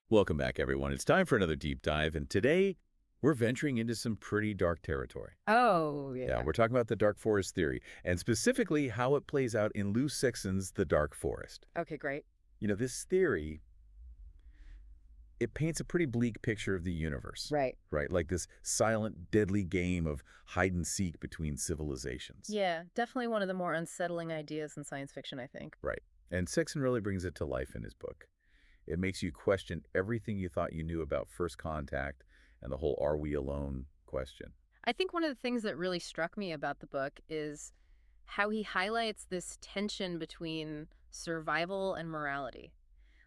Welcome back, everyone. It's time for another deep dive, and today we're venturing into some pretty dark territory. Oh, Yeah, yeah. we're talking about the dark forest theory, and specifically how it plays out in Lou Cixin's The Dark Forest. Okay, great. This theory, it paints a pretty bleak picture of the universe, Right. right? Like this silent, deadly game of hide and seek between civilizations. Yeah, definitely one of the more unsettling ideas in science fiction, I think. Right. And Cixin really brings it to life in his book. It makes you question everything you thought you knew about first contact and the whole "are we alone" question. I think one of the things that really struck me about the book is how he highlights this tension between survival and morality.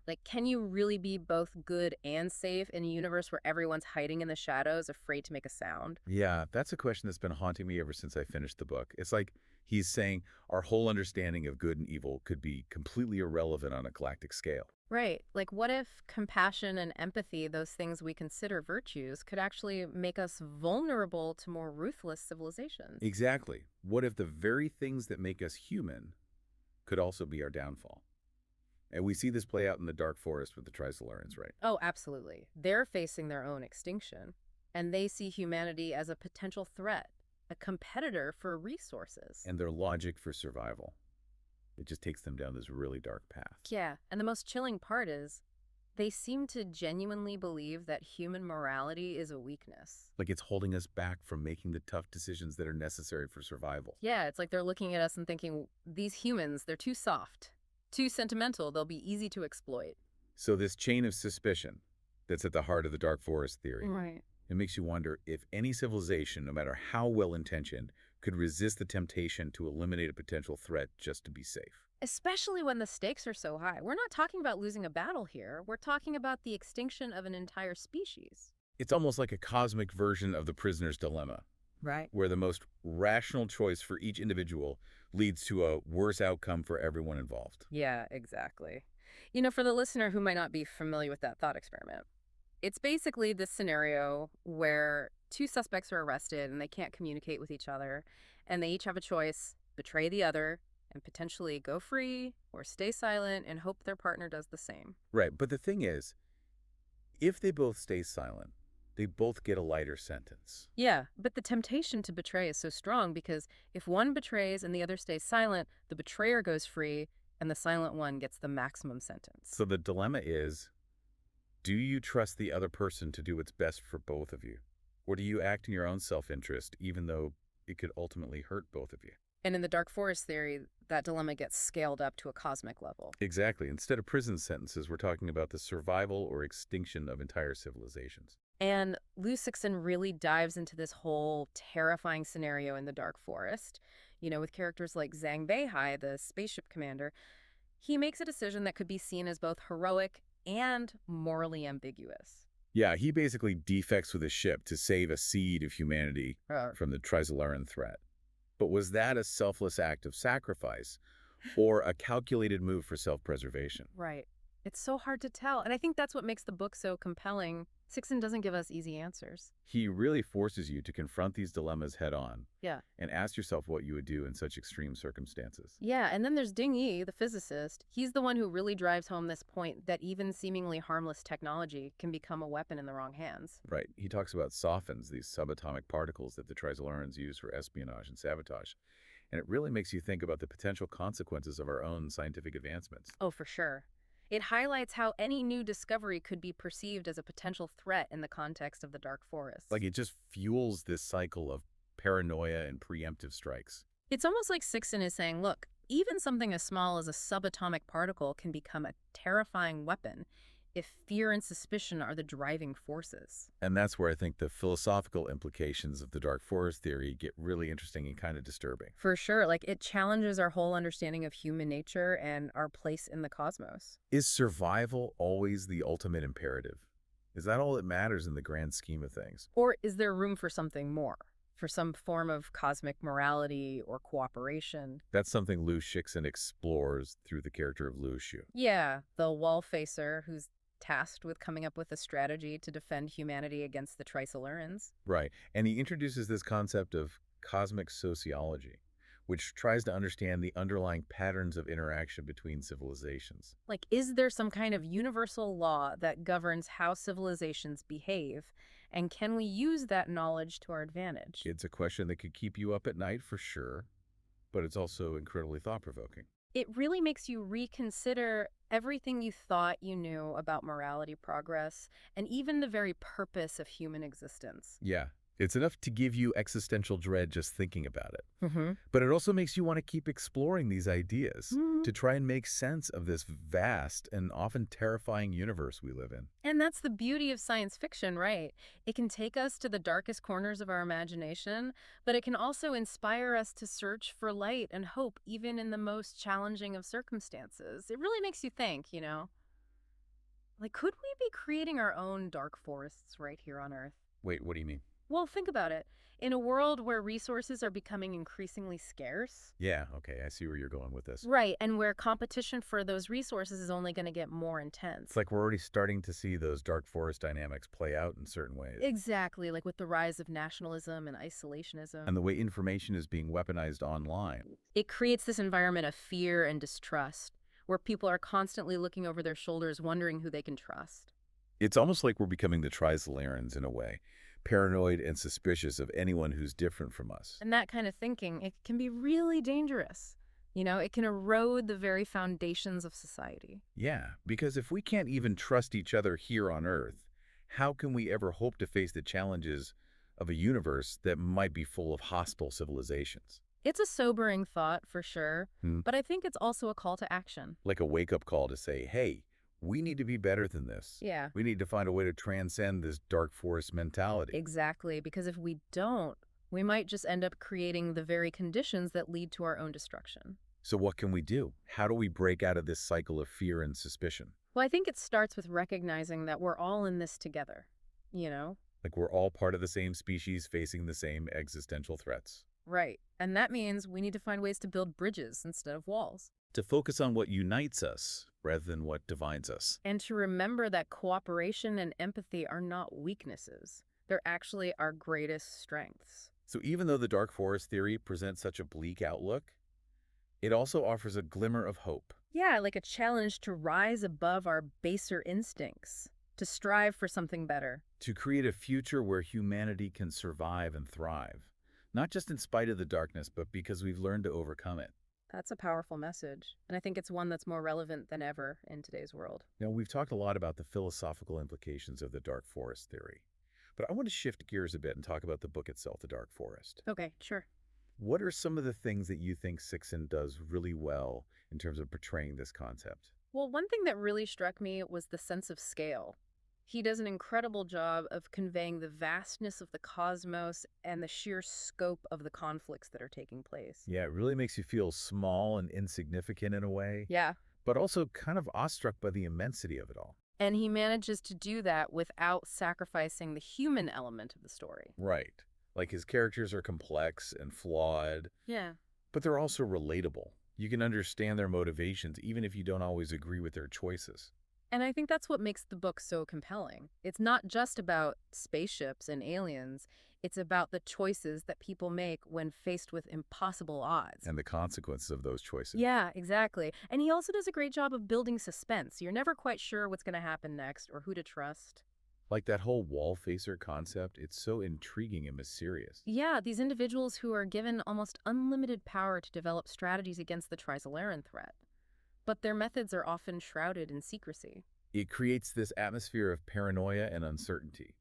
Like, can you really be both good and safe in a universe where everyone's hiding in the shadows, afraid to make a sound? Yeah, that's a question that's been haunting me ever since I finished the book. It's like he's saying our whole understanding of good and evil could be completely irrelevant on a galactic scale. Right. Like, what if compassion and empathy, those things we consider virtues, could actually make us vulnerable to more ruthless civilizations? Exactly. What if the very things that make us human could also be our downfall? And we see this play out in the Dark Forest with the Trisolarans, right? Oh, absolutely. They're facing their own extinction, and they see humanity as a potential threat, a competitor for resources. And their logic for survival. It just takes them down this really dark path. Yeah, and the most chilling part is they seem to genuinely believe that human morality is a weakness. Like it's holding us back from making the tough decisions that are necessary for survival. Yeah, it's like they're looking at us and thinking, these humans, they're too soft, too sentimental, they'll be easy to exploit. So this chain of suspicion that's at the heart of the Dark Forest theory, Right. it makes you wonder if any civilization, no matter how well-intentioned, could resist the temptation to eliminate a potential threat just to be safe. Especially when the stakes are so high. We're not talking about losing a battle here. We're talking about the extinction of an entire species. It's almost like a cosmic version of the prisoner's dilemma, Right. where the most rational choice for each individual leads to a worse outcome for everyone involved. Yeah, exactly. For the listener who might not be familiar with that thought experiment, it's basically this scenario where two suspects are arrested and they can't communicate with each other, and they each have a choice: betray the other and potentially go free, or stay silent and hope their partner does the same. Right, but the thing is, if they both stay silent, they both get a lighter sentence. Yeah, but the temptation to betray is so strong because if one betrays and the other stays silent, the betrayer goes free and the silent one gets the maximum sentence. So the dilemma is, do you trust the other person to do what's best for both of you? Or do you act in your own self-interest, even though it could ultimately hurt both of you? And in the Dark Forest theory, that dilemma gets scaled up to a cosmic level. Exactly. Instead of prison sentences, we're talking about the survival or extinction of entire civilizations. And Lou Cixin really dives into this whole terrifying scenario in the Dark Forest. With characters like Zhang Beihai, the spaceship commander, he makes a decision that could be seen as both heroic and morally ambiguous. Yeah, he basically defects with his ship to save a seed of humanity from the Trisolaran threat. But was that a selfless act of sacrifice or a calculated move for self-preservation? Right. It's so hard to tell. And I think that's what makes the book so compelling. Cixin doesn't give us easy answers. He really forces you to confront these dilemmas head on. Yeah. And ask yourself what you would do in such extreme circumstances. Yeah, and then there's Ding Yi, the physicist. He's the one who really drives home this point that even seemingly harmless technology can become a weapon in the wrong hands. Right. He talks about softens, these subatomic particles that the Trisolarans use for espionage and sabotage. And it really makes you think about the potential consequences of our own scientific advancements. Oh, for sure. It highlights how any new discovery could be perceived as a potential threat in the context of the Dark Forest. Like it just fuels this cycle of paranoia and preemptive strikes. It's almost like Cixin is saying, look, even something as small as a subatomic particle can become a terrifying weapon if fear and suspicion are the driving forces. And that's where I think the philosophical implications of the Dark Forest theory get really interesting and kind of disturbing. For sure. Like, it challenges our whole understanding of human nature and our place in the cosmos. Is survival always the ultimate imperative? Is that all that matters in the grand scheme of things? Or is there room for something more? For some form of cosmic morality or cooperation? That's something Lou Cixin explores through the character of Liu Shu. Yeah, the wall facer who's tasked with coming up with a strategy to defend humanity against the Trisolarans. Right. And he introduces this concept of cosmic sociology, which tries to understand the underlying patterns of interaction between civilizations. Like, is there some kind of universal law that governs how civilizations behave? And can we use that knowledge to our advantage? It's a question that could keep you up at night for sure, but it's also incredibly thought-provoking. It really makes you reconsider everything you thought you knew about morality, progress, and even the very purpose of human existence. Yeah, it's enough to give you existential dread just thinking about it. Mm-hmm. But it also makes you want to keep exploring these ideas Mm-hmm. to try and make sense of this vast and often terrifying universe we live in. And that's the beauty of science fiction, right? It can take us to the darkest corners of our imagination, but it can also inspire us to search for light and hope even in the most challenging of circumstances. It really makes you think, you know? Like, could we be creating our own dark forests right here on Earth? Wait, what do you mean? Well, think about it. In a world where resources are becoming increasingly scarce, Yeah, okay, I see where you're going with this. right, and where competition for those resources is only going to get more intense. It's like we're already starting to see those dark forest dynamics play out in certain ways. Exactly, like with the rise of nationalism and isolationism. And the way information is being weaponized online. It creates this environment of fear and distrust, where people are constantly looking over their shoulders, wondering who they can trust. It's almost like we're becoming the Trisolarans in a way, paranoid and suspicious of anyone who's different from us. And that kind of thinking, it can be really dangerous. You know, it can erode the very foundations of society. Yeah, because if we can't even trust each other here on Earth, how can we ever hope to face the challenges of a universe that might be full of hostile civilizations? It's a sobering thought, for sure, Hmm. but I think it's also a call to action. Like a wake-up call to say, hey, we need to be better than this. Yeah, We need to find a way to transcend this dark forest mentality. exactly, because if we don't, we might just end up creating the very conditions that lead to our own destruction. So what can we do? How do we break out of this cycle of fear and suspicion? Well, I think it starts with recognizing that we're all in this together, you know? Like we're all part of the same species facing the same existential threats. Right. And that means we need to find ways to build bridges instead of walls. To focus on what unites us rather than what divides us. And to remember that cooperation and empathy are not weaknesses. They're actually our greatest strengths. So even though the dark forest theory presents such a bleak outlook, it also offers a glimmer of hope. Yeah, like a challenge to rise above our baser instincts, to strive for something better. To create a future where humanity can survive and thrive. Not just in spite of the darkness, but because we've learned to overcome it. That's a powerful message, and I think it's one that's more relevant than ever in today's world. Now, we've talked a lot about the philosophical implications of the dark forest theory, but I want to shift gears a bit and talk about the book itself, The Dark Forest. Okay, sure. What are some of the things that you think Cixin does really well in terms of portraying this concept? Well, one thing that really struck me was the sense of scale. He does an incredible job of conveying the vastness of the cosmos and the sheer scope of the conflicts that are taking place. Yeah, it really makes you feel small and insignificant in a way, Yeah. but also kind of awestruck by the immensity of it all. And he manages to do that without sacrificing the human element of the story. Right. Like his characters are complex and flawed, Yeah. but they're also relatable. You can understand their motivations even if you don't always agree with their choices. And I think that's what makes the book so compelling. It's not just about spaceships and aliens. It's about the choices that people make when faced with impossible odds. And the consequences of those choices. Yeah, exactly. And he also does a great job of building suspense. You're never quite sure what's going to happen next or who to trust. Like that whole wall facer concept, it's so intriguing and mysterious. Yeah, these individuals who are given almost unlimited power to develop strategies against the Trisolaran threat. But their methods are often shrouded in secrecy. It creates this atmosphere of paranoia and uncertainty,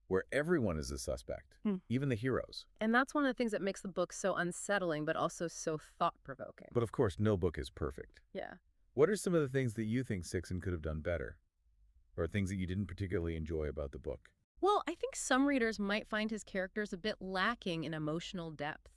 where everyone is a suspect, even the heroes. And that's one of the things that makes the book so unsettling, but also so thought-provoking. But of course, no book is perfect. Yeah. What are some of the things that you think Cixin could have done better? Or things that you didn't particularly enjoy about the book? Well, I think some readers might find his characters a bit lacking in emotional depth.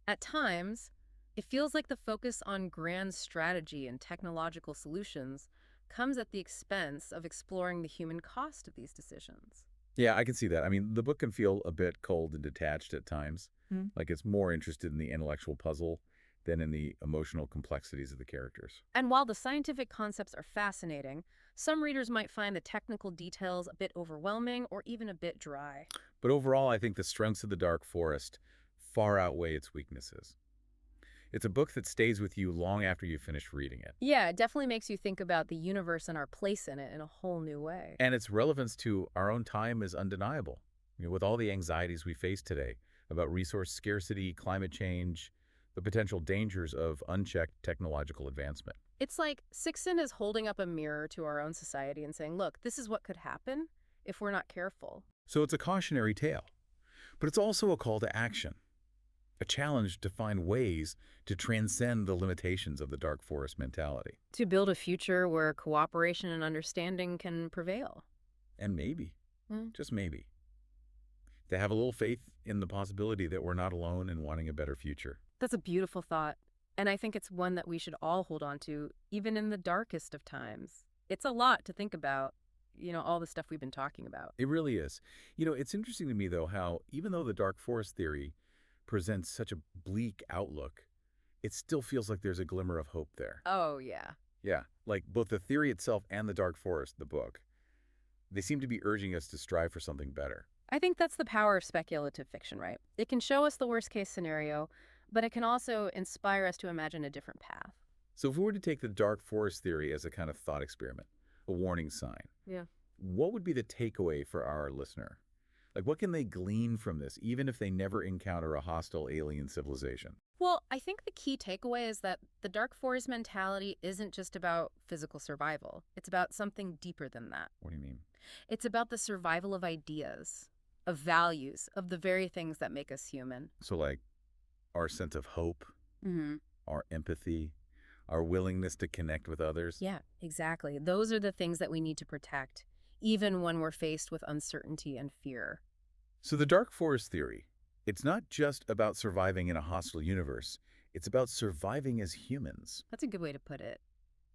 At times, it feels like the focus on grand strategy and technological solutions comes at the expense of exploring the human cost of these decisions. Yeah, I can see that. I mean, the book can feel a bit cold and detached at times. Like it's more interested in the intellectual puzzle than in the emotional complexities of the characters. And while the scientific concepts are fascinating, some readers might find the technical details a bit overwhelming or even a bit dry. But overall, I think the strengths of the Dark Forest far outweigh its weaknesses. It's a book that stays with you long after you finish reading it. Yeah, it definitely makes you think about the universe and our place in it in a whole new way. And its relevance to our own time is undeniable. With all the anxieties we face today about resource scarcity, climate change, the potential dangers of unchecked technological advancement. It's like Cixin is holding up a mirror to our own society and saying, look, this is what could happen if we're not careful. So it's a cautionary tale, but it's also a call to action, a challenge to find ways to transcend the limitations of the dark forest mentality. To build a future where cooperation and understanding can prevail. And maybe, just maybe, to have a little faith in the possibility that we're not alone in wanting a better future. That's a beautiful thought. And I think it's one that we should all hold on to, even in the darkest of times. It's a lot to think about, all the stuff we've been talking about. It really is. It's interesting to me, though, how even though the dark forest theory presents such a bleak outlook, it still feels like there's a glimmer of hope there. Oh, yeah. Yeah, like both the theory itself and the dark forest, the book, they seem to be urging us to strive for something better. I think that's the power of speculative fiction, right? It can show us the worst-case scenario, but it can also inspire us to imagine a different path. So if we were to take the dark forest theory as a kind of thought experiment, a warning sign, what would be the takeaway for our listener? Like, what can they glean from this, even if they never encounter a hostile alien civilization? Well, I think the key takeaway is that the dark forest mentality isn't just about physical survival. It's about something deeper than that. What do you mean? It's about the survival of ideas, of values, of the very things that make us human. So, like, our sense of hope, our empathy, our willingness to connect with others. Yeah, exactly. Those are the things that we need to protect, even when we're faced with uncertainty and fear. So the dark forest theory, it's not just about surviving in a hostile universe. It's about surviving as humans. That's a good way to put it.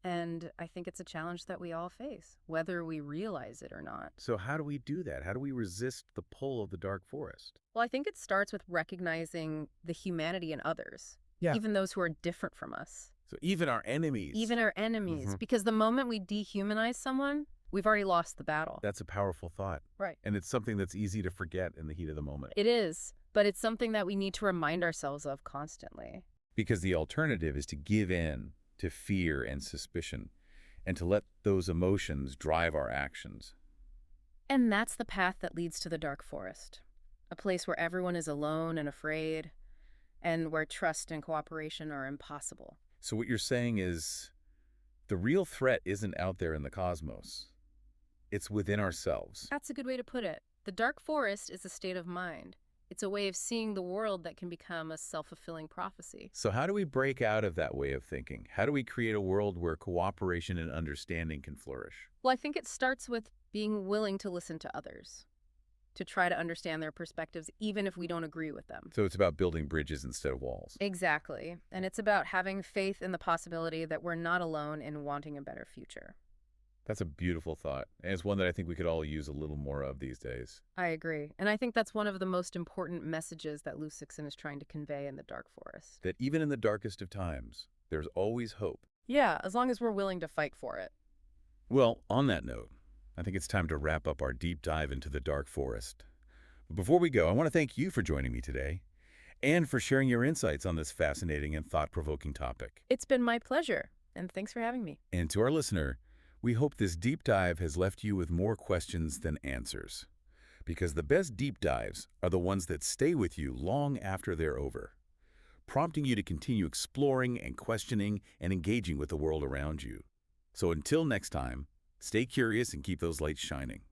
And I think it's a challenge that we all face, whether we realize it or not. So how do we do that? How do we resist the pull of the dark forest? Well, I think it starts with recognizing the humanity in others, even those who are different from us. So even our enemies. Even our enemies. Because the moment we dehumanize someone, we've already lost the battle. That's a powerful thought. Right. And it's something that's easy to forget in the heat of the moment. It is, but it's something that we need to remind ourselves of constantly. Because the alternative is to give in to fear and suspicion, and to let those emotions drive our actions. And that's the path that leads to the dark forest, a place where everyone is alone and afraid, and where trust and cooperation are impossible. So what you're saying is the real threat isn't out there in the cosmos. It's within ourselves. That's a good way to put it. The dark forest is a state of mind. It's a way of seeing the world that can become a self-fulfilling prophecy. So how do we break out of that way of thinking? How do we create a world where cooperation and understanding can flourish? Well, I think it starts with being willing to listen to others, to try to understand their perspectives, even if we don't agree with them. So it's about building bridges instead of walls. Exactly. And it's about having faith in the possibility that we're not alone in wanting a better future. That's a beautiful thought, and it's one that I think we could all use a little more of these days. I agree. And I think that's one of the most important messages that Cixin is trying to convey in the dark forest. That even in the darkest of times, there's always hope. Yeah, as long as we're willing to fight for it. Well, on that note, I think it's time to wrap up our deep dive into the dark forest. But before we go, I want to thank you for joining me today and for sharing your insights on this fascinating and thought-provoking topic. It's been my pleasure, and thanks for having me. And to our listener, we hope this deep dive has left you with more questions than answers. Because the best deep dives are the ones that stay with you long after they're over, prompting you to continue exploring and questioning and engaging with the world around you. So until next time, stay curious and keep those lights shining.